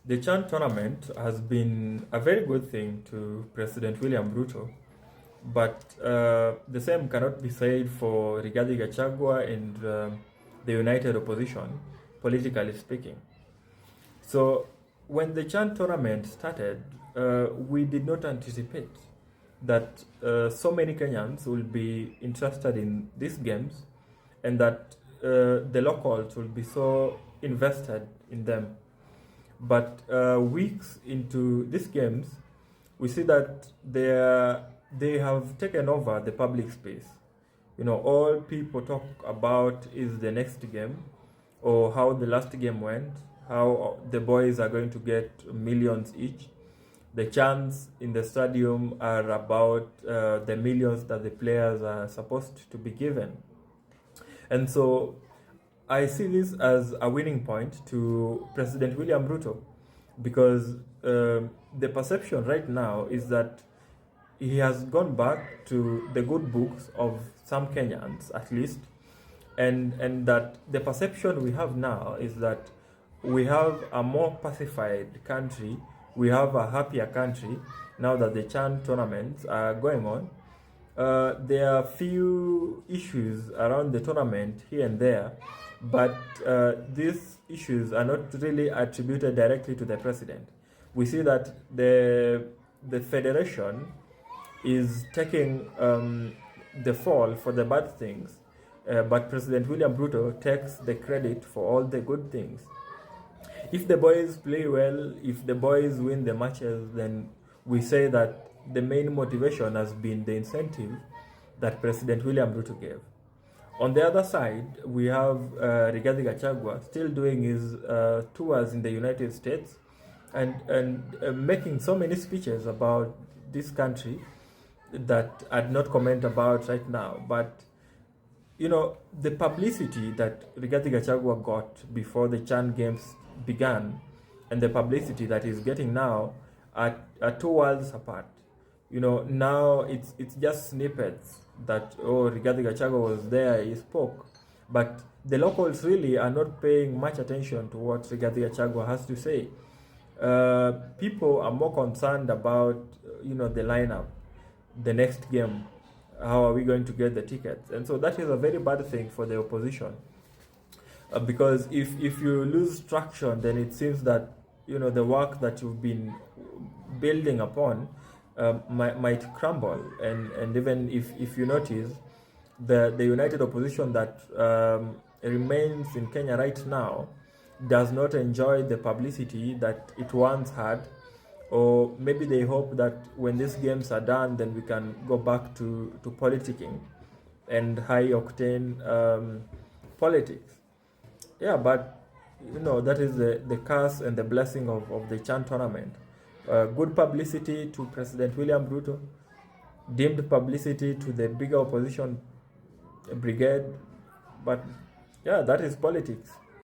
The Chan tournament has been a very good thing to President William Ruto, but the same cannot be said for Rigathi Gachagua and the united opposition, politically speaking. So, when the Chan tournament started, we did not anticipate that so many Kenyans will be interested in these games and that the locals will be so invested in them. But weeks into these games, we see that they have taken over the public space. All people talk about is the next game or how the last game went, how the boys are going to get millions each. The chants in the stadium are about the millions that the players are supposed to be given. And so I see this as a winning point to President William Ruto because the perception right now is that he has gone back to the good books of some Kenyans, at least, and that the perception we have now is that we have a more pacified country, we have a happier country now that the Chan tournaments are going on. There are few issues around the tournament here and there, but these issues are not really attributed directly to the president. We see that the federation is taking the fall for the bad things, but President William Ruto takes the credit for all the good things. If the boys play well, if the boys win the matches, then we say that the main motivation has been the incentive that President William Ruto gave. On the other side, we have Rigathi Gachagua still doing his tours in the United States and making so many speeches about this country that I'd not comment about right now. But the publicity that Rigathi Gachagua got before the Chan Games began and the publicity that he's getting now are two worlds apart. Now it's just snippets that, Rigathi Gachagua was there, he spoke. But the locals really are not paying much attention to what Rigathi Gachagua has to say. People are more concerned about, the lineup, the next game, how are we going to get the tickets? And so that is a very bad thing for the opposition. Because if you lose traction, then it seems that, the work that you've been building upon might crumble. And even if you notice, the united opposition that remains in Kenya right now does not enjoy the publicity that it once had, or maybe they hope that when these games are done, then we can go back to politicking and high octane politics. Yeah, but that is the curse and the blessing of the Chan tournament. Good publicity to President William Ruto, dimmed publicity to the bigger opposition brigade, but yeah, that is politics.